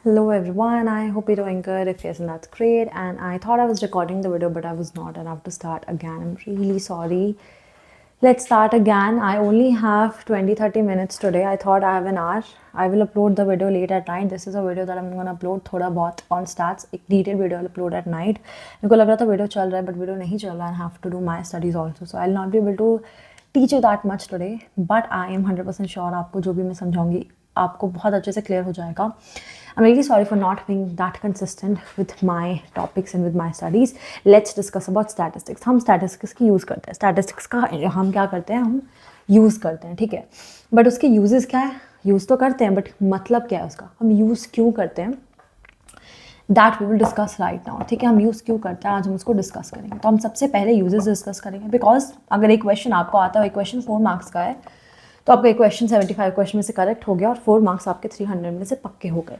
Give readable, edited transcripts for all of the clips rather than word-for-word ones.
Hello everyone, I hope you're doing good. If yes, then that's great. And I thought I was recording the video, but I was not, and I have to start again. I'm really sorry. Let's start again. I only have 20-30 minutes today. I thought I have an hour. I will upload the video late at night. This is a video that I'm gonna upload थोड़ा बहुत on stats. एक detailed video I'll upload at night. मेरे को लग रहा था video चल रहा है, but video नहीं चल रहा. I have to do my studies also, so I'll not be able to teach you that much today. But I am 100% sure आपको जो भी मैं समझाऊंगी आपको बहुत अच्छे से क्लियर हो जाएगा. I'm really sorry for not being that consistent with my topics and with my studies. Let's discuss about statistics. हम statistics की यूज़ करते हैं. Statistics का हम क्या करते हैं, हम यूज़ करते हैं, ठीक है. बट उसके यूजेस क्या है, यूज़ तो करते हैं बट मतलब क्या है उसका, हम यूज़ क्यों करते हैं, that we will discuss right now. ठीक है, हम यूज़ क्यों करते हैं आज हम उसको डिस्कस करेंगे. तो हम सबसे पहले यूजेस डिस्कस करेंगे, बिकॉज अगर एक क्वेश्चन आपको आता है, एक क्वेश्चन 4 मार्क्स का है, तो आपका एक क्वेश्चन 75 क्वेश्चन में से करेक्ट हो गया और 4 मार्क्स आपके 300 में से पक्के हो गए.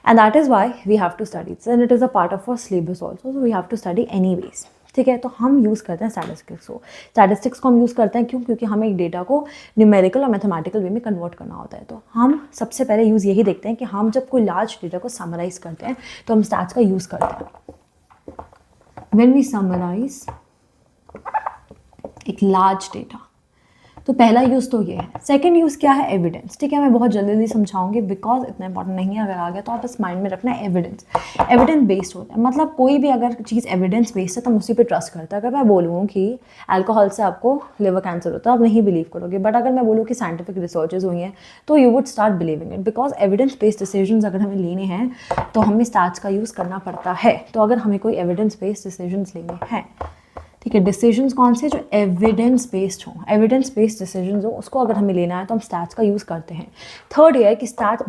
And that is why we have to study and it is a part of our syllabus also, so we have to study anyways. ठीक है, तो हम यूज़ करते हैं स्टैटिस्टिक्स को. स्टैटिस्टिक्स को हम यूज़ करते हैं क्यों, क्योंकि हमें एक डेटा को न्यूमेरिकल और मैथमेटिकल वे में कन्वर्ट करना होता है. तो हम सबसे पहले यूज़ यही देखते हैं कि हम जब कोई लार्ज डेटा को समराइज़ करते हैं तो हम स्टैट्स का यूज़ करते हैं. व्हेन वी समराइज एक लार्ज डेटा, तो पहला यूज़ तो ये है. सेकंड यूज़ क्या है, एविडेंस. ठीक है, मैं बहुत जल्दी जल्दी समझाऊंगी बिकॉज इतना इंपॉर्टेंट नहीं है. अगर आ गया तो आप इस माइंड में रखना है. एविडेंस, एविडेंस बेस्ड होता है. मतलब कोई भी अगर चीज़ एविडेंस बेस्ड है तो हम उसी पे ट्रस्ट करते हैं. अगर मैं बोलूँ कि अल्कोहल से आपको लिवर कैंसर होता है, आप नहीं बिलीव करोगे. बट अगर मैं बोलूँ कि साइंटिफिक रिसर्चेज हुई हैं तो you would start believing it, because evidence based decision अगर हमें लेने हैं तो हमें स्टैट्स का यूज़ करना पड़ता है. तो अगर हमें कोई एविडेंस बेस्ड डिसीजन लेने हैं, ठीक है, डिसीजंस कौन से, जो एविडेंस बेस्ड हो, एविडेंस बेस्ड डिसीजंस हो, उसको अगर हमें लेना है तो हम स्टैट्स का यूज़ करते हैं. थर्ड ये है कि स्टैट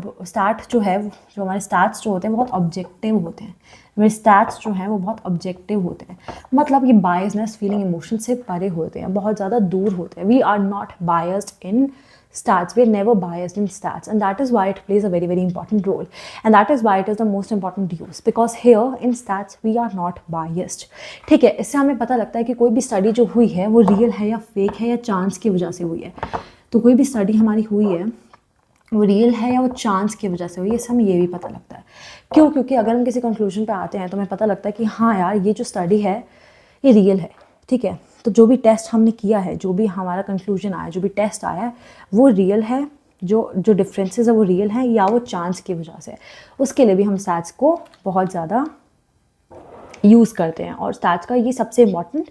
जो है, जो हमारे स्टैट्स जो होते हैं बहुत ऑब्जेक्टिव होते हैं. हमारे स्टैट्स जो हैं वो बहुत ऑब्जेक्टिव होते हैं. मतलब ये बायसनेस फीलिंग इमोशन से परे होते हैं, बहुत ज़्यादा दूर होते हैं. We are not biased in stats. We are never biased in stats, and that is why it plays a very very important role, and that is why it is the most important use, because here in stats we are not biased. ठीक है, इससे हमें पता लगता है कि कोई भी स्टडी जो हुई है वो रियल है या फेक है या चांस की वजह से हुई है. तो कोई भी स्टडी हमारी हुई है वो रियल है या वो चांस की वजह से हुई है, इससे हमें ये भी पता लगता है. क्यों, क्योंकि अगर हम किसी कंक्लूजन पे आते हैं तो हमें पता लगता है कि हाँ यार ये जो स्टडी है ये रियल है. ठीक है, तो जो भी टेस्ट हमने किया है, जो भी हमारा कंक्लूजन आया, जो भी टेस्ट आया है वो रियल है, जो डिफरेंसेस है वो रियल है या वो चांस की वजह से. उसके लिए भी हम स्टैट्स को बहुत ज़्यादा यूज़ करते हैं और स्टैट्स का ये सबसे इम्पॉर्टेंट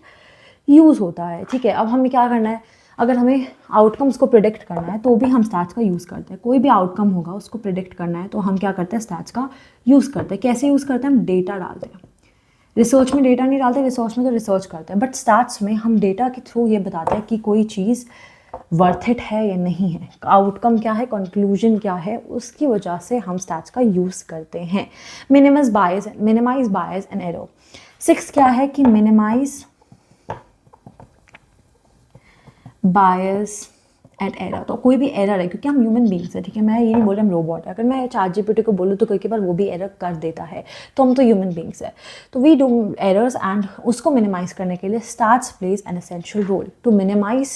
यूज़ होता है. ठीक है, अब हमें क्या करना है, अगर हमें आउटकम्स को प्रिडिक्ट करना है तो भी हम स्टैट्स का यूज़ करते हैं. कोई भी आउटकम होगा उसको प्रिडिक्ट करना है तो हम क्या करते हैं, स्टैट्स का यूज़ करते हैं. कैसे यूज़ करते हैं, हम डेटा डालते हैं. रिसर्च में डेटा नहीं डालते, रिसर्च में तो रिसर्च करते हैं, बट स्टैट्स में हम डेटा के थ्रू ये बताते हैं कि कोई चीज़ वर्थ इट है या नहीं है, आउटकम क्या है, कंक्लूजन क्या है, उसकी वजह से हम स्टैट्स का यूज़ करते हैं. Minimise bias and error. 6 क्या है कि मिनिमाइज बायस एट एरर. तो कोई भी एरर है, क्योंकि हम ह्यूमन बींग्स हैं. ठीक है, मैं ये नहीं बोल रहा हम रोबोट है. अगर मैं ChatGPT को बोलूँ तो कई बार वो भी एरर कर देता है, तो हम तो ह्यूमन बींग्स है. तो वी डू एरर्स एंड उसको मिनिमाइज करने के लिए stats plays an essential role to minimise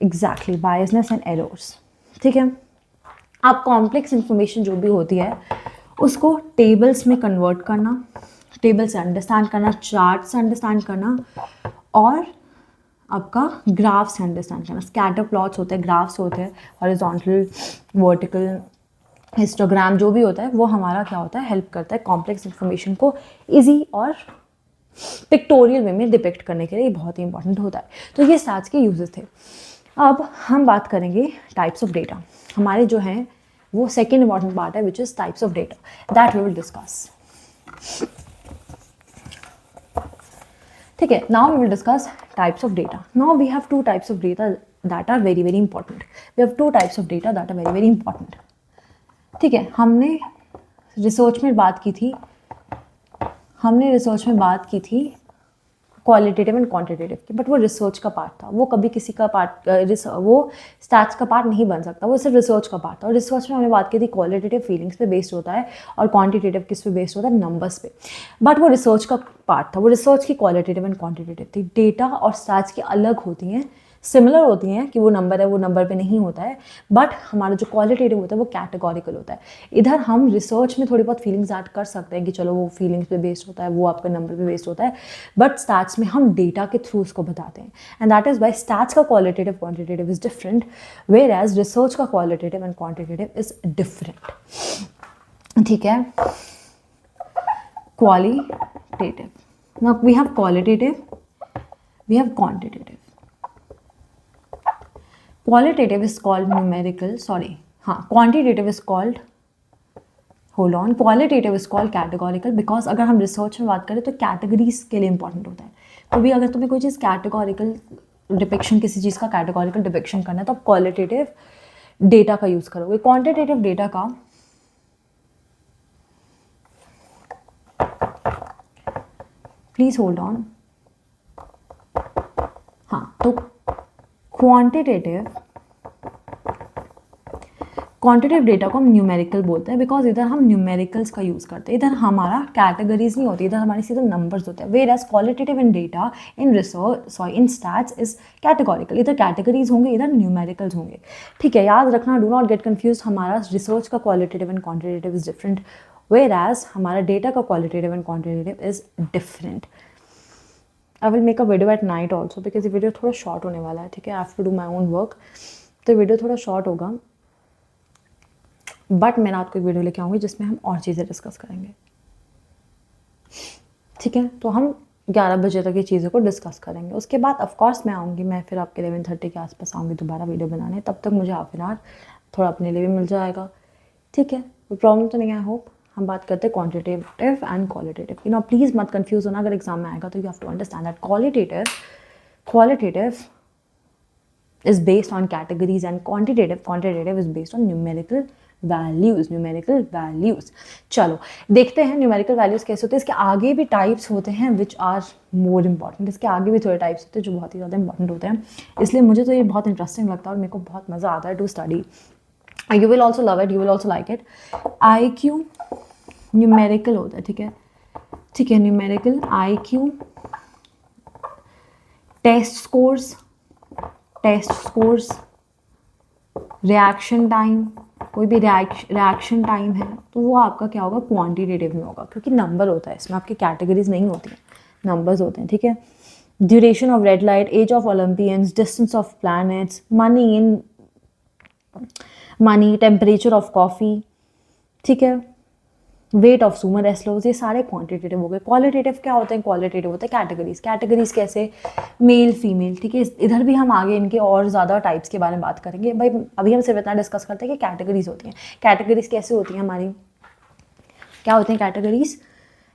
exactly biasness and errors. ठीक है, आप कॉम्प्लेक्स इंफॉर्मेशन जो भी होती है उसको टेबल्स में कन्वर्ट करना, टेबल से अंडरस्टैंड करना, चार्ट से अंडरस्टैंड करना और आपका ग्राफ से अंडरस्टैंड करना. स्कैटर प्लॉट्स होते हैं, ग्राफ्स होते हैं, हॉरिजॉन्टल, वर्टिकल, हिस्टोग्राम जो भी होता है वो हमारा क्या होता है, हेल्प करता है कॉम्प्लेक्स इन्फॉर्मेशन को इजी और पिक्टोरियल वे में डिपिक्ट करने के लिए. बहुत ही इंपॉर्टेंट होता है. तो ये स्टैट्स के यूजेस थे. अब हम बात करेंगे टाइप्स ऑफ डेटा. हमारे जो हैं वो सेकेंड इंपॉर्टेंट पार्ट है which is types of data, that we will discuss. ठीक है, now we will discuss types of data. Now we have two types of data that are very very important. We have two types of data that are very very important. ठीक है, हमने research में बात की थी qualitative and quantitative की, but वो research का पार्ट था. वो कभी किसी का पार्ट, वो स्टैट्स का पार्ट नहीं बन सकता, वो सिर्फ रिसर्च का पार्ट था. और रिसर्च में हमने बात की थी क्वालिटेटिव फीलिंग्स पे बेस्ड होता है और क्वांटिटेटिव किस पे बेस्ड होता है, नंबर्स पे. बट वो रिसर्च का पार्ट था, वो रिसर्च की क्वालिटेटिव एंड क्वांटिटेटिव थी. डेटा और स्टैट्स की अलग होती हैं, सिमिलर होती हैं कि वो नंबर पे नहीं होता है, बट हमारा जो क्वालिटेटिव होता है वो कैटेगोरिकल होता है। इधर हम रिसर्च में थोड़ी बहुत फीलिंग्स ऐड कर सकते हैं कि चलो वो फीलिंग्स पे बेस्ड होता है, वो आपका नंबर पे बेस्ड होता है, बट स्टैट्स में हम डेटा के थ्रू उसको बताते हैं, and that is why stats का qualitative quantitative is different, whereas research का qualitative and quantitative is different. ठीक है, qualitative. Now we have qualitative, we have quantitative. Qualitative is called numerical, sorry, हाँ, quantitative is called, hold on, qualitative is called categorical, because अगर हम research में बात करें तो कैटेगरीज के लिए इंपॉर्टेंट होता है। तो भी अगर तुम्हें कोई चीज़ कैटेगोरिकल डिपिक्शन, किसी चीज़ का कैटेगोरिकल डिपिक्शन करना है तो आप क्वालिटेटिव डेटा का यूज़ करोगे। क्वांटिटेटिव डेटा का प्लीज होल्ड ऑन, हाँ, तो क्वांटिटेटिव डेटा को हम न्यूमेरिकल बोलते हैं, बिकॉज इधर हम न्यूमेरिकल्स का यूज़ करते हैं, इधर हमारा कैटेगरीज नहीं होती, इधर हमारे सीधे नंबर्स होते हैं। Whereas qualitative in data in research, sorry, in stats is categorical, इधर कैटेगरीज होंगे, इधर न्यूमेरिकल्स होंगे। ठीक है, याद रखना, डू नॉट गेट कन्फ्यूज, हमारा रिसर्च का qualitative and quantitative is different, whereas हमारा डेटा का qualitative and quantitative is different. I will make a video at night also, because ये वीडियो थोड़ा शॉर्ट होने वाला है। ठीक है, I have to do my own work, तो वीडियो थोड़ा शॉर्ट होगा, बट मैं रात को एक वीडियो लेके आऊँगी जिसमें हम और चीज़ें डिस्कस करेंगे। ठीक है, तो हम 11 बजे तक ये चीज़ों को डिस्कस करेंगे, उसके बाद ऑफकोर्स मैं आऊँगी, मैं फिर आपके 11:30 के आसपास आऊँगी दोबारा वीडियो बनाने, तब तक मुझे हाफ एन आवर थोड़ा अपने लिए भी मिल जाएगा। ठीक है, कोई प्रॉब्लम तो नहीं है, आई होप। हम बात करते हैं quantitative and qualitative. You know, please मत कंफ्यूज होना, अगर एग्जाम में आएगा तो you have to understand that qualitative is based on categories and quantitative is based on numerical values। चलो देखते हैं numerical values कैसे होते हैं। इसके आगे भी टाइप्स होते हैं विच आर मोर इम्पॉर्टेंट, इसके आगे भी थोड़े टाइप्स होते हैं जो बहुत ही ज़्यादा इंपॉर्टेंट होते हैं, इसलिए मुझे तो ये बहुत इंटरेस्टिंग लगता है और मेरे को बहुत मज़ा आता है to study. You will also love it, you will also like it. IQ numerical होता है, ठीक है, ठीक है, numerical IQ, test scores, reaction time, कोई भी रिएक्शन टाइम है तो वो आपका क्या होगा, क्वांटिटेटिव में होगा, क्योंकि नंबर होता है इसमें, आपकी कैटेगरीज नहीं होती हैं, नंबर्स होते हैं। ठीक है, duration of red light, age of Olympians, distance of planets, money, temperature of coffee, ठीक है, वेट ऑफ सुमर एस्लोज, ये सारे क्वांटिटेटिव हो गए। क्वालिटेटिव क्या होते हैं, क्वालिटेटिव होते हैं कैटेगरीज कैसे, मेल फीमेल। ठीक है, इधर भी हम आगे इनके और ज़्यादा टाइप्स के बारे में बात करेंगे। भाई अभी हम सिर्फ इतना डिस्कस करते हैं कि कैटेगरीज होती हैं। कैटेगरीज कैसे होती हैं हमारी, क्या होते हैं categories,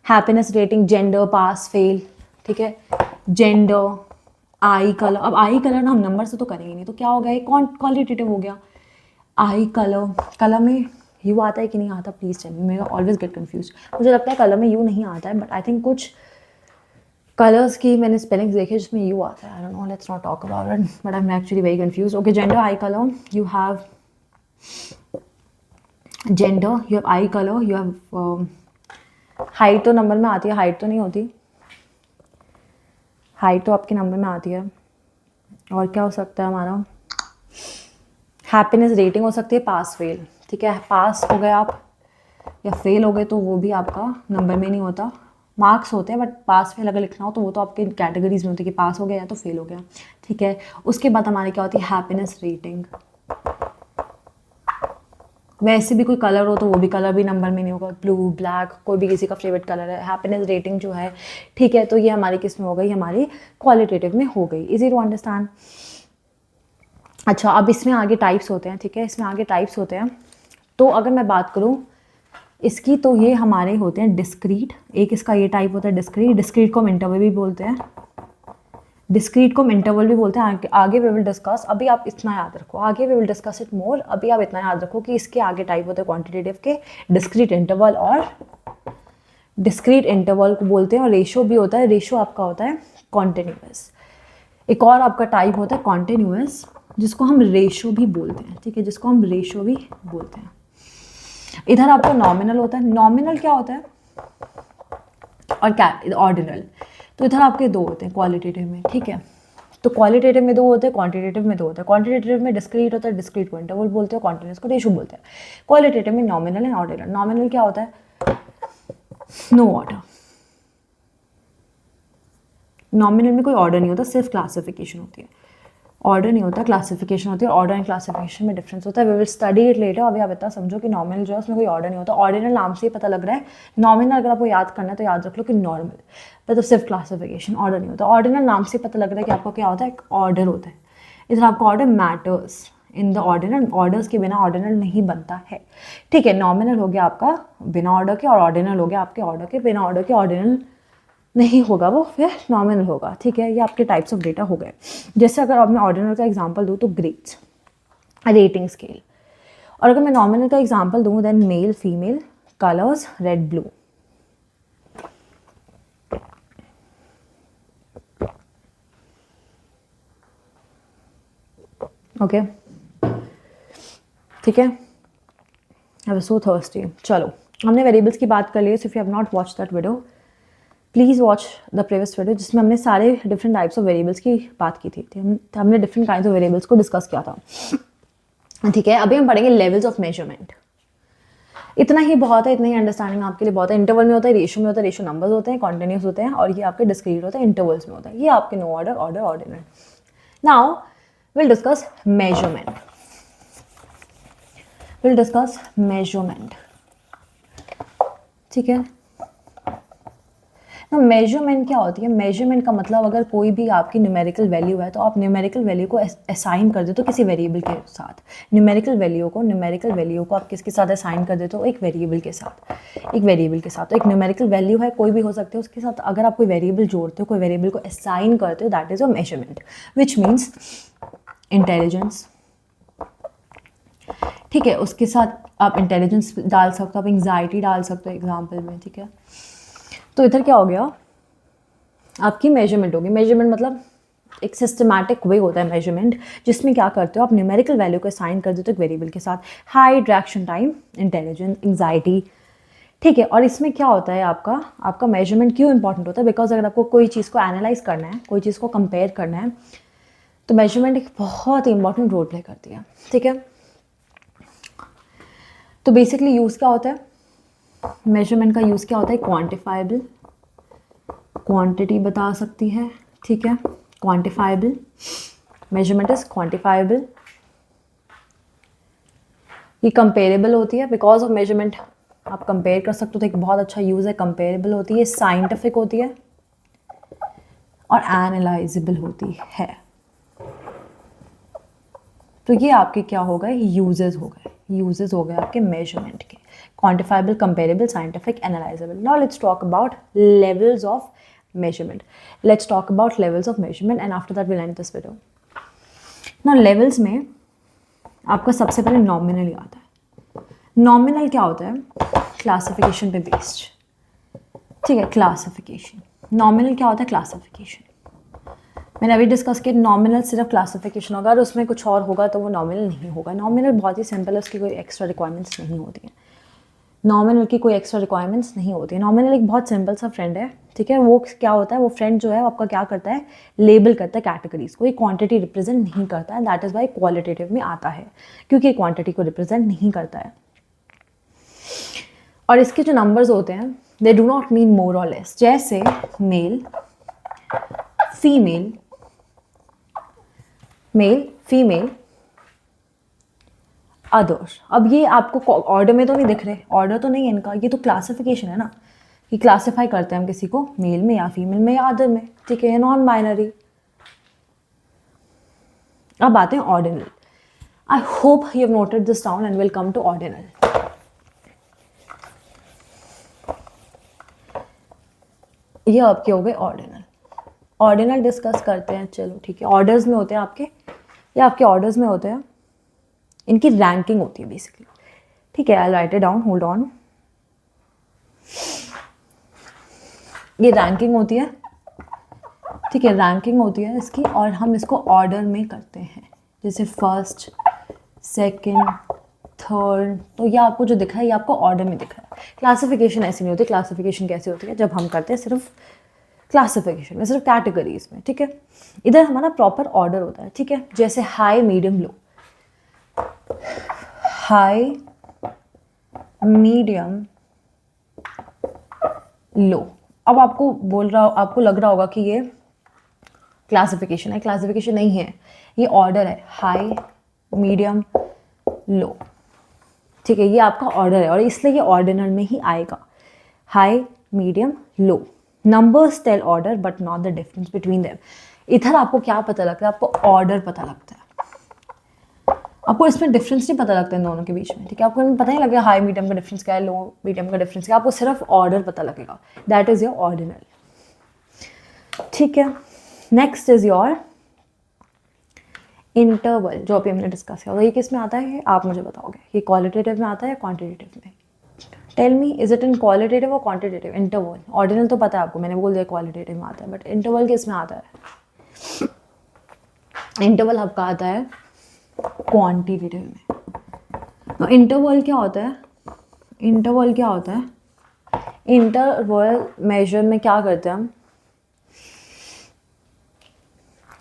happiness rating, gender, pass fail. ठीक है, जेंडर, आई कलर, अब आई कलर ना हम नंबर से तो करेंगे नहीं, तो क्या हो गया, ये क्वालिटेटिव हो गया। आई कलर में यू आता है कि नहीं आता, प्लीज़ टेल मी, मेरा ऑलवेज गेट कन्फ्यूज। मुझे लगता है कलर में यू नहीं आता है, बट आई थिंक कुछ कलर्स की मैंने स्पेलिंग्स देखे जिसमें यू आता है। I don't know, let's not talk about it, but I am actually very confuse. Okay, gender, I colour, you have gender, you have I colour, you have height, तो number में आती है, height तो नहीं होती, height तो आपके number में आती है। और क्या हो सकता है हमारा, हैप्पीनेस रेटिंग हो सकती है, पास फेल। ठीक है, पास हो गए आप या फेल हो गए तो वो भी आपका नंबर में नहीं होता, मार्क्स होते हैं, बट पास फेल अगर लिखना हो तो वो तो आपके कैटेगरीज में होती है कि पास हो गया या तो फेल हो गया। ठीक है, उसके बाद हमारी क्या होती है, हैप्पीनेस रेटिंग। वैसे भी कोई कलर हो तो वो भी कलर भी नंबर में नहीं होगा, ब्लू, ब्लैक, कोई भी किसी का फेवरेट कलर है। हैप्पीनेस रेटिंग जो है, ठीक है, तो ये हमारी किस में हो गई, हमारी क्वालिटेटिव में हो गई। Easy to understand. अच्छा, अब इसमें आगे टाइप्स होते हैं। ठीक है, इसमें आगे टाइप्स होते हैं, तो अगर मैं बात करूँ इसकी, तो ये हमारे होते हैं डिस्क्रीट, एक इसका ये टाइप होता है डिस्क्रीट को हम इंटरवल भी बोलते हैं, आगे वी विल डिस्कस। अभी आप इतना याद रखो, आगे we will discuss it more, अभी आप इतना याद रखो कि इसके आगे टाइप होते हैं क्वांटिटेटिव के, डिस्क्रीट इंटरवल, और डिस्क्रीट इंटरवल को बोलते हैं, और रेशो भी होता है, रेशो आपका होता है कॉन्टिन्यूस। एक और आपका टाइप होता है कॉन्टिन्यूस, जिसको हम रेशो भी बोलते हैं। ठीक है, जिसको हम रेशो भी बोलते हैं। इधर आपका नॉमिनल होता है, नॉमिनल क्या होता है, और क्या ऑर्डिनल, तो इधर आपके दो होते हैं क्वालिटेटिव में। ठीक है, तो क्वालिटेटिव में दो होते हैं, क्वांटिटेटिव में दो होते हैं। क्वांटिटेटिव में डिस्क्रीट होता है, डिस्क्रीट को इंटरवल बोलते हैं, कॉन्टिन्यूस को रेशो बोलते हैं। क्वालिटेटिव में नॉमिनल एंड ऑर्डिनल। नॉमिनल क्या होता है? No order. नॉमिनल में कोई ऑर्डर नहीं होता, सिर्फ क्लासिफिकेशन होती है। ऑर्डर नहीं होता, क्लासिफिकेशन होती है। ऑर्डर एंड क्लासिफिकेशन में डिफरेंस होता है। We will study it later. अभी आप इतना समझो कि नॉमिनल जो है उसमें कोई ऑर्डर नहीं होता। ऑर्डिनल नाम से ही पता लग रहा है। नॉमिनल अगर आपको याद करना है तो याद रख लो कि नॉर्मल, मतलब सिर्फ क्लासिफिकेशन, ऑर्डर नहीं होता। ऑर्डिनल नाम से पता लग रहा है कि आपको क्या होता है, एक ऑर्डर होता है। इधर आपका order matters in the ordinal. Orders के बिना ऑर्डिनल नहीं बनता है, ठीक है। नॉमिनल हो गया आपका बिना ऑर्डर के, और ऑर्डिनल हो गया आपके ऑर्डर के। बिना ऑर्डर के ऑर्डिनल नहीं होगा, वो फिर नॉमिनल होगा, ठीक है। ये आपके टाइप्स ऑफ डेटा हो गए। जैसे अगर अब मैं ऑर्डिनल का एग्जांपल दूँ तो ग्रेड्स, रेटिंग स्केल। और अगर मैं नॉमिनल का एग्जांपल दूँ then male female, colours red blue. Okay, ठीक है। I was so thirsty. चलो, हमने वेरिएबल्स की बात कर ली है। So if you have not watch that video, please watch the previous video, जिसमें हमने सारे डिफरेंट टाइप्स ऑफ वेरिएबल्स की बात की थी। हमने डिफरेंट काइंड्स ऑफ वेरिएबल्स को डिस्कस किया था, ठीक है। अभी हम पढ़ेंगे लेवल्स ऑफ मेजरमेंट। इतना ही बहुत है, इतना ही अंडरस्टैंडिंग आपके लिए बहुत है। इंटरवल में होता है, रेशो में होता है, रेशो नंबर्स होते हैं, कॉन्टिन्यूस होते हैं, और ये आपके डिस्क्रीट होते हैं, इंटरवल्स में होता है। ये आपके no order, order, ordinal. Now will discuss measurement. Will discuss measurement, ठीक है ना। मेजरमेंट क्या होती है? मेजरमेंट का मतलब अगर कोई भी आपकी न्यूमेरिकल वैल्यू है तो आप न्यूमेरिकल वैल्यू को असाइन कर देते हो किसी वेरिएबल के साथ। न्यूमेरिकल वैल्यू को आप किसके साथ असाइन कर देते हो? एक वेरिएबल के साथ, एक वेरिएबल के साथ। तो एक न्यूमेरिकल वैल्यू है, कोई भी हो सकते हो, उसके साथ अगर आप कोई वेरिएबल जोड़ते हो, कोई वेरिएबल को असाइन करते हो, that is a measurement, which means intelligence, ठीक है। उसके साथ आप इंटेलिजेंस डाल सकते हो, आप एंग्जाइटी डाल सकते हो एग्जाम्पल में, ठीक है। तो इधर क्या हो गया, आपकी मेजरमेंट होगी। मेजरमेंट मतलब एक सिस्टमैटिक वे होता है मेजरमेंट, जिसमें क्या करते हो आप न्यूमेरिकल वैल्यू को असाइन कर देते हो एक वेरिएबल के साथ। Height, reaction time, intelligence, anxiety, ठीक है। और इसमें क्या होता है, आपका मेजरमेंट क्यों इंपॉर्टेंट होता है? बिकॉज अगर आपको कोई चीज़ को एनालाइज करना है, कोई चीज़ को कंपेयर करना है, तो मेजरमेंट एक बहुत ही इंपॉर्टेंट रोल प्ले करती है, ठीक है। तो बेसिकली यूज़ क्या होता है मेजरमेंट का? यूज़ क्या होता है? क्वान्टिफाइबल, क्वांटिटी बता सकती है, ठीक है। Quantifiable, measurement is quantifiable. ये कंपेरेबल होती है, बिकॉज ऑफ मेजरमेंट आप कंपेयर कर सकते हो, तो एक बहुत अच्छा यूज़ है। कंपेरेबल होती है, साइंटिफिक होती है, और एनालाइजेबल होती है। तो ये आपके क्या हो गए? यूजेस हो गए, यूजेस हो गए आपके मेजरमेंट के। Quantifiable, comparable, scientific, analysable. Now let's talk about levels of measurement. Let's talk about levels of measurement and after that we'll end this video. Now levels में आपका सबसे पहले nominal ही आता है। nominal क्या होता है? क्लासिफिकेशन पे बेस्ड, ठीक है। क्लासिफिकेशन, nominal क्या होता है? क्लासिफिकेशन। मैंने अभी डिस्कस किया, nominal सिर्फ क्लासिफिकेशन होगा, अगर उसमें कुछ और होगा तो वो nominal नहीं होगा। nominal बहुत ही सिंपल है, उसकी कोई एक्स्ट्रा रिक्वायरमेंट्स नहीं होती हैं। नॉमिनल की कोई एक्स्ट्रा रिक्वायरमेंट्स नहीं होती है। नॉमिनल एक बहुत सिंपल सा फ्रेंड है, ठीक है। वो क्या होता है, वो फ्रेंड जो है आपका क्या करता है? लेबल करता है कैटेगरीज को। ये क्वांटिटी रिप्रेजेंट नहीं करता है, दैट इज वाई क्वालिटेटिव में आता है, क्योंकि क्वांटिटी को रिप्रेजेंट नहीं करता है। और इसके जो नंबर्स होते हैं, they do not mean more और लेस। जैसे male, female, male, female, others. अब ये आपको ऑर्डर में तो नहीं दिख रहे, ऑर्डर तो नहीं है इनका, ये तो क्लासिफिकेशन है ना, कि क्लासिफाई करते हैं हम किसी को मेल में या फीमेल में या अदर में, ठीक है, नॉन बाइनरी। अब आते हैं ordinal. I hope you have noted this down and will come to ordinal. ये आपके हो गए ऑर्डिनल। ऑर्डिनल डिस्कस करते हैं, चलो ठीक है। ऑर्डर्स में होते हैं आपके, या आपके ऑर्डर्स में होते हैं, इनकी रैंकिंग होती है बेसिकली, ठीक है। I write it down, hold on. ये रैंकिंग होती है, ठीक है, रैंकिंग होती है इसकी, और हम इसको ऑर्डर में करते हैं, जैसे फर्स्ट, सेकंड, थर्ड। तो ये आपको जो दिखा है, ये आपको ऑर्डर में दिखा है। क्लासिफिकेशन ऐसी नहीं होती। क्लासिफिकेशन कैसे होती है? जब हम करते हैं सिर्फ क्लासिफिकेशन में, सिर्फ कैटेगरीज में, ठीक है। इधर हमारा प्रॉपर ऑर्डर होता है, ठीक है। जैसे हाई, मीडियम, लो, हाई, मीडियम, लो। अब आपको आपको लग रहा होगा कि ये क्लासिफिकेशन है, क्लासिफिकेशन नहीं है, ये ऑर्डर है, हाई, मीडियम, लो, ठीक है। ये आपका ऑर्डर है और इसलिए ये ऑर्डिनल में ही आएगा, high, medium, low. Numbers tell order but not the difference between them. इधर आपको क्या पता लगता है, आपको ऑर्डर पता लगता है, आपको इसमें डिफरेंस नहीं पता लगता इन दोनों के बीच में, ठीक है। आपको पता नहीं लगेगा हाई मीडियम का डिफरेंस क्या है, लो मीडियम का डिफरेंस क्या है, आपको सिर्फ ऑर्डर पता लगेगा, दैट इज योर ऑर्डिनल, ठीक है। नेक्स्ट इज योर इंटरवल, जो अभी हमने डिस्कस किया, ये किस में आता है आप मुझे बताओगे, ये क्वालिटेटिव में आता है या क्वांटिटेटिव में? Tell me, is it in qualitative और क्वांटिटेटिव? इंटरवल, ऑर्डिनल तो पता है आपको, मैंने बोल दिया क्वालिटेटिव में आता है, बट इंटरवल किस में आता है? इंटरवल आपका आता है क्वांटिटेटिव में। तो इंटरवल क्या होता है? इंटरवल क्या होता है? इंटरवल मेजर में क्या करते हैं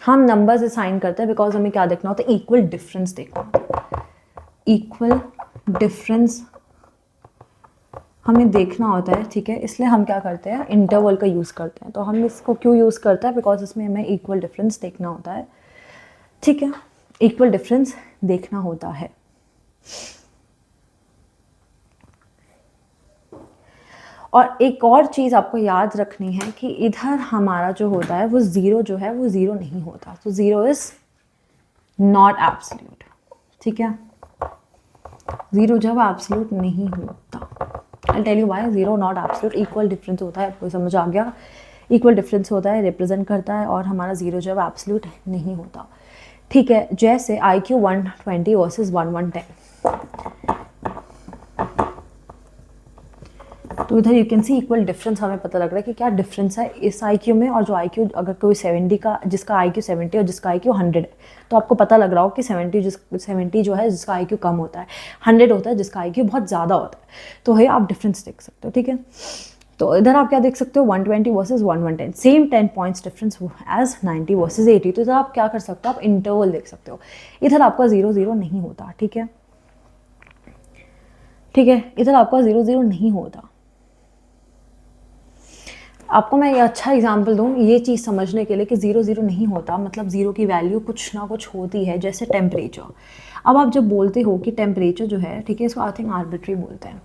हम नंबर्स असाइन करते हैं, बिकॉज हमें क्या देखना होता है, इक्वल डिफरेंस देखना होता है, इक्वल डिफरेंस हमें देखना होता है, ठीक है। इसलिए हम क्या करते हैं, इंटरवल का यूज़ करते हैं। तो हम इसको क्यों यूज़ करते हैं? बिकॉज इसमें हमें इक्वल डिफरेंस देखना होता है, ठीक है, इक्वल डिफरेंस देखना होता है। और एक और चीज़ आपको याद रखनी है कि इधर हमारा जो होता है वो ज़ीरो जो है वो ज़ीरो नहीं होता, तो ज़ीरो इज़ नॉट एब्सोल्यूट, ठीक है। ज़ीरो जब एब्सोल्यूट नहीं होता, I tell you why zero not absolute. Equal difference होता है, आपको समझ आ गया? इक्वल डिफरेंस होता है, रिप्रेजेंट करता है, और हमारा ज़ीरो जब एब्सोल्यूट नहीं होता, ठीक है। जैसे IQ 120 वर्सेस 110, तो इधर you can see equal difference, हमें पता लग रहा है कि क्या डिफरेंस है इस IQ में और जो IQ, अगर कोई 70 का, जिसका IQ 70 और जिसका IQ 100 है, तो आपको पता लग रहा हो कि 70 जो है जिसका IQ कम होता है, 100 होता है जिसका IQ बहुत ज़्यादा होता है। तो है आप डिफरेंस देख सकते हो, ठीक है। तो इधर आप क्या देख सकते हो, 120 versus 110, same 10 points difference as 90 versus 80। तो इधर आप क्या कर सकते हो, आप इंटरवल देख सकते हो। इधर आपका 0 0 नहीं होता, ठीक है, ठीक है। इधर आपका 0 0 नहीं होता। आपको मैं ये अच्छा एग्जांपल दूँ ये चीज़ समझने के लिए कि 0 0 नहीं होता, मतलब ज़ीरो की वैल्यू कुछ ना कुछ होती है, जैसे टेम्परेचर। अब आप जब बोलते हो कि टेम्परेचर जो है, ठीक है, इसको आई थिंक आर्बिट्री बोलते हैं।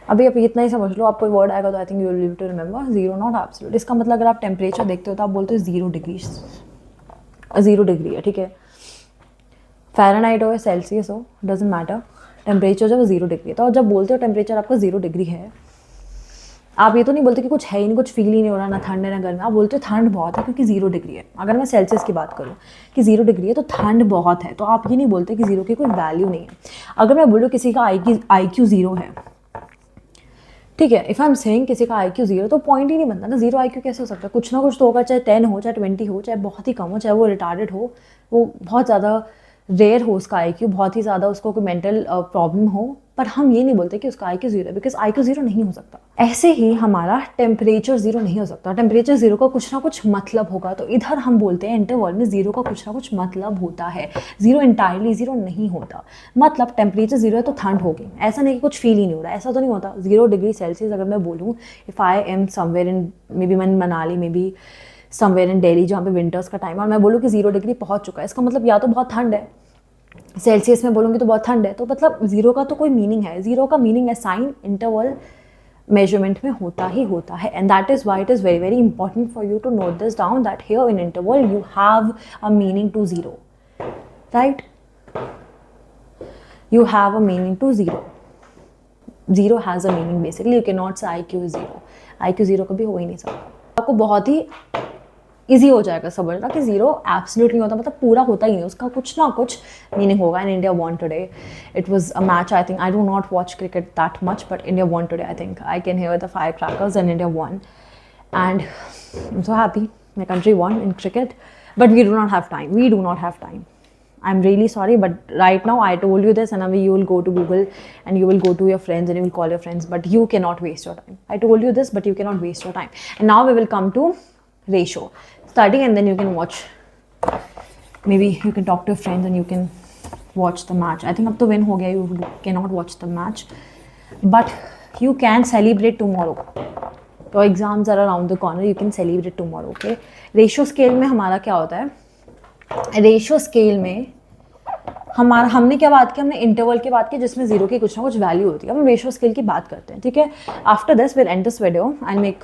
अभी आप इतना ही समझ लो, आपको वर्ड आएगा तो I think you will to remember, zero not absolute. इसका मतलब अगर आप टेम्परेचर देखते हो तो आप बोलते हो 0 डिग्री, 0 डिग्री है, ठीक है। फ़ारेनहाइट हो या सेल्सियस हो, डजेंट मैटर, टेम्परेचर जो है 0 डिग्री है। तो जब बोलते हो टेम्परेचर आपका 0 डिग्री है, आप ये तो नहीं बोलते कि कुछ है ही नहीं, कुछ फील ही नहीं हो रहा, ना ठंड है ना गर्मी, आप बोलते हो ठंड बहुत है क्योंकि 0 डिग्री है। अगर मैं सेल्सियस की बात करूँ कि 0 डिग्री है तो ठंड बहुत है, तो आप ये नहीं बोलते कि 0 की कोई वैल्यू नहीं है। अगर मैं बोलूँ किसी का IQ 0 है, ठीक है, इफ़ आई एम सेइंग किसी का IQ 0, तो पॉइंट ही नहीं बनता ना, 0 IQ कैसे हो सकता है? कुछ ना कुछ तो होगा, चाहे 10 हो, चाहे 20 हो, चाहे बहुत ही कम हो, चाहे वो रिटार्डेड हो, वो बहुत ज़्यादा रेयर हो उसका IQ, बहुत ही ज़्यादा उसको कोई मेंटल प्रॉब्लम हो, पर हम ये नहीं बोलते कि उसका IQ 0 है, बिकॉज IQ 0 नहीं हो सकता। ऐसे ही हमारा टेम्परेचर 0 नहीं हो सकता, टेम्परेचर 0 का कुछ ना कुछ मतलब होगा। तो इधर हम बोलते हैं इंटरवल में 0 का कुछ ना कुछ मतलब होता है, 0 इंटायरली 0 नहीं होता। मतलब टेम्परेचर 0 है तो ठंड होगी, ऐसा नहीं कि कुछ फील ही नहीं हो रहा, ऐसा तो नहीं होता। 0 डिग्री सेल्सियस अगर मैं बोलूँ, if I am somewhere in may be Manali, may be somewhere in Delhi जहाँ पे विंटर्स का टाइम है, और मैं बोलूँ कि 0 डिग्री पहुँच चुका है, इसका मतलब या तो बहुत ठंड है, सेल्सियस में बोलूँगी तो बहुत ठंड है, तो मतलब 0 का तो कोई मीनिंग है। 0 का मीनिंग है साइन इंटरवल मेजरमेंट में होता ही होता है, and that is why it is very very important for you to note this down, that here in interval you have a meaning to 0, राइट, you have a meaning to 0. 0 has a meaning basically, you cannot say IQ is 0. IQ 0 कभी हो ही नहीं सकता। आपको बहुत ही easy हो जाएगा समझना कि 0 एब्सोल्यूट नहीं होता, मतलब पूरा होता ही नहीं, उसका कुछ ना कुछ मीनिंग होगा। In India won today, it was a match, I think, I do not watch cricket that much, but India won today, I think I can hear the fire crackers and India won, and I am so happy my country won in cricket, but we do not have time, we do not have time. I'm really sorry, but right now I told you this, and now you will go to Google and you will go to your friends and you will call your friends, but you cannot waste your time. I told you this, but you cannot waste your time. And now we will come to ratio starting, and then you can watch, maybe you can talk to your friends and you can watch the match. I think अब तो win हो गया, you cannot watch the match, but you can celebrate tomorrow. Your exams are around the corner, you can celebrate tomorrow. Okay, ratio scale में हमारा क्या होता है, ratio scale में हमने क्या बात की, हमने इंटरवल की बात की जिसमें जीरो की कुछ ना कुछ वैल्यू होती है. हम रेशियो स्केल की बात करते हैं, ठीक है. After this will and this video, I make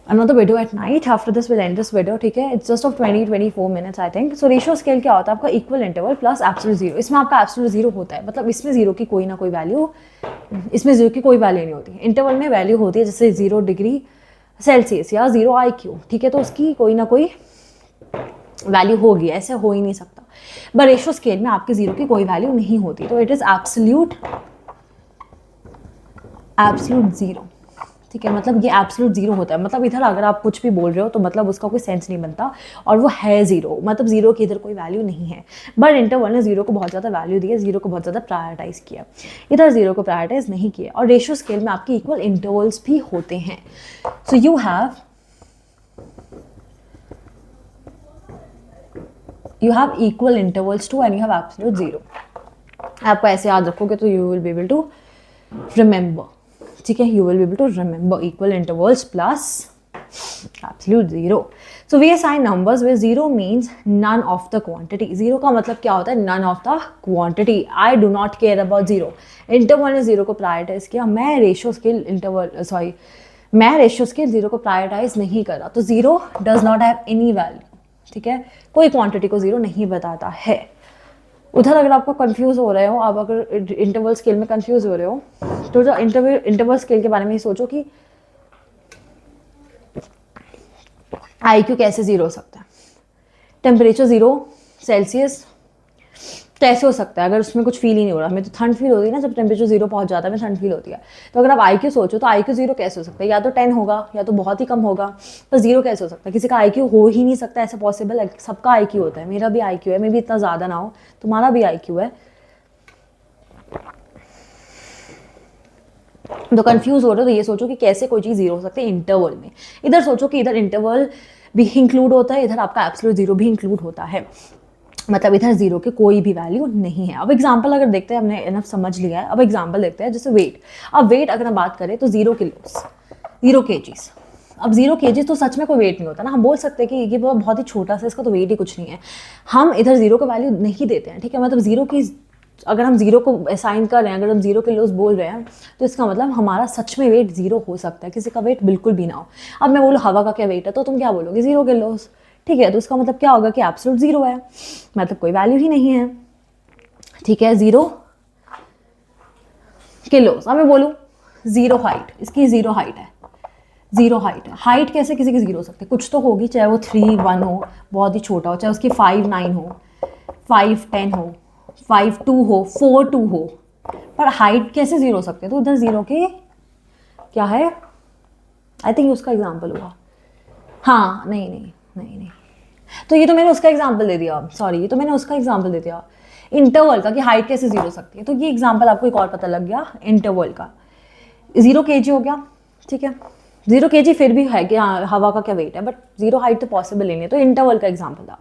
another video at night. After this we'll end this video, ठीक है. It's just of 20-24 minutes I think. So ratio scale क्या होता है, आपका equal interval plus absolute zero. इसमें आपका absolute zero होता है, मतलब इसमें जीरो की कोई ना कोई वैल्यू, इसमें जीरो की कोई वैल्यू नहीं होती. इंटरवल में वैल्यू होती है, जैसे 0 डिग्री सेल्सियस या 0 IQ, ठीक है. तो उसकी कोई ना कोई वैल्यू होगी, ऐसे हो ही नहीं सकता. बट रेशियो स्केल में आपके जीरो की कोई वैल्यू नहीं होती, तो इट इज एब्सोल्यूट जीरो, ठीक है. मतलब ये एब्सोल्यूट जीरो होता है, मतलब इधर अगर आप कुछ भी बोल रहे हो तो मतलब उसका कोई सेंस नहीं बनता, और वो है जीरो, मतलब जीरो की इधर कोई वैल्यू नहीं है. बट इंटरवल ने जीरो को बहुत ज़्यादा वैल्यू दी है, जीरो को बहुत ज़्यादा प्रायोरिटाइज किया, इधर जीरो को प्रायोरिटाइज नहीं किया. और रेशियो स्केल में आपके इक्वल इंटरवल्स भी होते हैं. So you have equal intervals too and you have absolute zero. आपको ऐसे याद रखोगे तो you will be able to remember, ठीक है. You will be able to remember equal intervals plus absolute zero. So we assign numbers where zero means none of the quantity. Zero का मतलब क्या होता है, none of the quantity. I do not care about zero. Interval ने zero को prioritise किया, मैं ratio scale zero को प्रायोरिटाइज नहीं करा, तो zero does not have any value, ठीक है. कोई क्वांटिटी को जीरो नहीं बताता है. उधर अगर आपको कंफ्यूज हो रहे हो, आप अगर इंटरवल स्केल में कंफ्यूज हो रहे हो, तो जो इंटरवल स्केल के बारे में ये सोचो कि IQ कैसे जीरो हो सकता है, टेम्परेचर 0 सेल्सियस कैसे हो सकता है अगर उसमें कुछ फील ही नहीं हो रहा. हमें तो ठंड फील होती है ना, जब टेम्परेचर 0 पहुंच जाता है, हमें ठंड फील होती है. तो अगर आप IQ सोचो तो IQ 0 कैसे हो सकता है, या तो 10 होगा या तो बहुत ही कम होगा, पर 0 कैसे हो सकता है. किसी का IQ हो ही नहीं सकता, ऐसा पॉसिबल है. सबका IQ होता है, मेरा भी IQ है, मे भी इतना ज़्यादा ना हो, तुम्हारा भी IQ है. तो कंफ्यूज हो रहे हो तो ये सोचो कि कैसे कोई चीज़ जीरो हो सकती है इंटरवल में. इधर सोचो कि इधर इंटरवल भी इंक्लूड होता है, इधर आपका एब्सोल्यूट जीरो भी इंक्लूड होता है, मतलब इधर जीरो की कोई भी वैल्यू नहीं है. अब एग्जांपल अगर देखते हैं, हमने इनफ समझ लिया है. अब एग्जांपल देखते हैं, जैसे वेट. अब वेट अगर हम बात करें तो 0 किलोस, 0 kgs. अब 0 kgs तो सच में कोई वेट नहीं होता ना. हम बोल सकते हैं कि ये बहुत ही छोटा सा, इसका तो वेट ही कुछ नहीं है. हम इधर जीरो को वैल्यू नहीं देते हैं, ठीक है. मतलब जीरो की, अगर हम जीरो को असाइन कर रहे हैं, अगर हम 0 किलोस बोल रहे हैं, तो इसका मतलब हमारा सच में वेट जीरो हो सकता है, किसी का वेट बिल्कुल भी ना हो. अब मैं बोलूँ हवा का क्या वेट है, तो तुम क्या बोलोगे, 0 किलोस, ठीक है. तो इसका मतलब क्या होगा कि एब्सोल्यूट जीरो है, मतलब कोई वैल्यू ही नहीं है, ठीक है. 0 किलोस. अब मैं बोलूँ 0 हाइट, इसकी 0 हाइट है, 0 हाइट है. हाइट कैसे किसी की जीरो हो सकती है, कुछ तो होगी, चाहे वो 3-1 हो, बहुत ही छोटा हो, चाहे उसकी 5-9 हो, 5-10 हो, 5-2 हो, 4-2 हो, पर हाइट कैसे जीरो हो सकते हैं. तो उधर जीरो के क्या है, आई थिंक उसका एग्जाम्पल होगा. हाँ नहीं, तो ये तो मैंने उसका एग्जाम्पल दे दिया, सॉरी, ये तो मैंने उसका एग्जाम्पल दे दिया इंटरवल का, कि हाइट कैसे जीरो हो सकती है. तो ये एग्जाम्पल आपको एक और पता लग गया इंटरवल का. 0 kg हो गया, ठीक है. 0 kg फिर भी है कि हाँ हवा का क्या वेट है, बट 0 हाइट तो पॉसिबल ही नहीं है. तो इंटरवल का एग्जाम्पल था,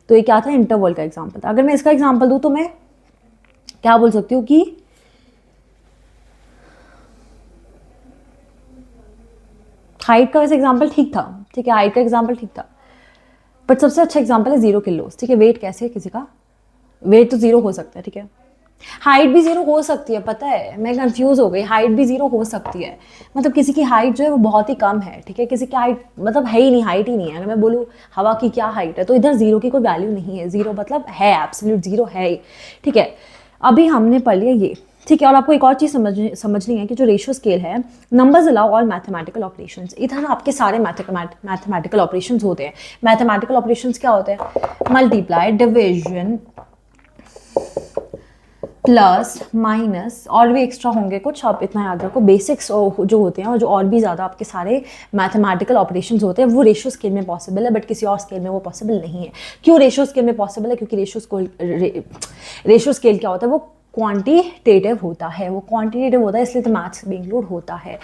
तो ये क्या था, इंटरवल का एग्जाम्पल था. अगर मैं इसका एग्जाम्पल दूँ तो मैं क्या बोल सकती हूँ कि हाइट का वैसे एग्जाम्पल ठीक था, ठीक है, हाइट का एग्जाम्पल ठीक था, बट सबसे अच्छा एग्जाम्पल है 0 किलोस, ठीक है. वेट कैसे है, किसी का वेट तो 0 हो सकता है, ठीक है. हाइट भी 0 हो सकती है, पता है, मैं कंफ्यूज हो गई. हाइट भी 0 हो सकती है, मतलब किसी की हाइट जो है वो बहुत ही कम है, ठीक है. किसी की हाइट मतलब है ही नहीं, हाइट ही नहीं है. अगर मैं बोलूँ हवा की क्या हाइट है, तो इधर 0 की कोई वैल्यू नहीं है. 0 मतलब है, एब्सोल्यूट 0 है, ठीक है. अभी हमने पढ़ लिया ये, ठीक है. और आपको एक और चीज़ समझनी है कि जो रेशियो स्केल है, numbers allow all mathematical operations. इधर आपके सारे मैथमेटिकल ऑपरेशंस होते हैं. मैथमेटिकल ऑपरेशंस क्या होते हैं, मल्टीप्लाई, डिविजन, प्लस, माइनस, और भी एक्स्ट्रा होंगे कुछ, आप इतना याद रखो. बेसिक्स जो होते हैं और जो और भी ज़्यादा आपके सारे मैथमेटिकल ऑपरेशंस होते हैं, वो रेशियो स्केल में पॉसिबल है, बट किसी और स्केल में वो पॉसिबल नहीं है. क्यों रेशियो स्केल में पॉसिबल है, क्योंकि रेशियो स्केल क्या होता है, वो क्वांटिटेटिव होता है, इसलिए तो मैथ्स भी इंक्लूड होता है.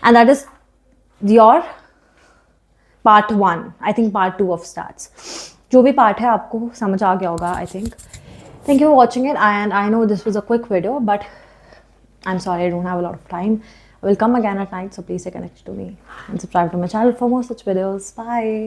And that is your part 1, I think part 2 of starts. जो भी पार्ट है आपको समझ आ गया होगा I think. Thank you for watching it, and I know this was a quick video, but I'm sorry I don't have a lot of time. I will come again at night, so please stay connected to me and subscribe to my channel for more such videos. Bye.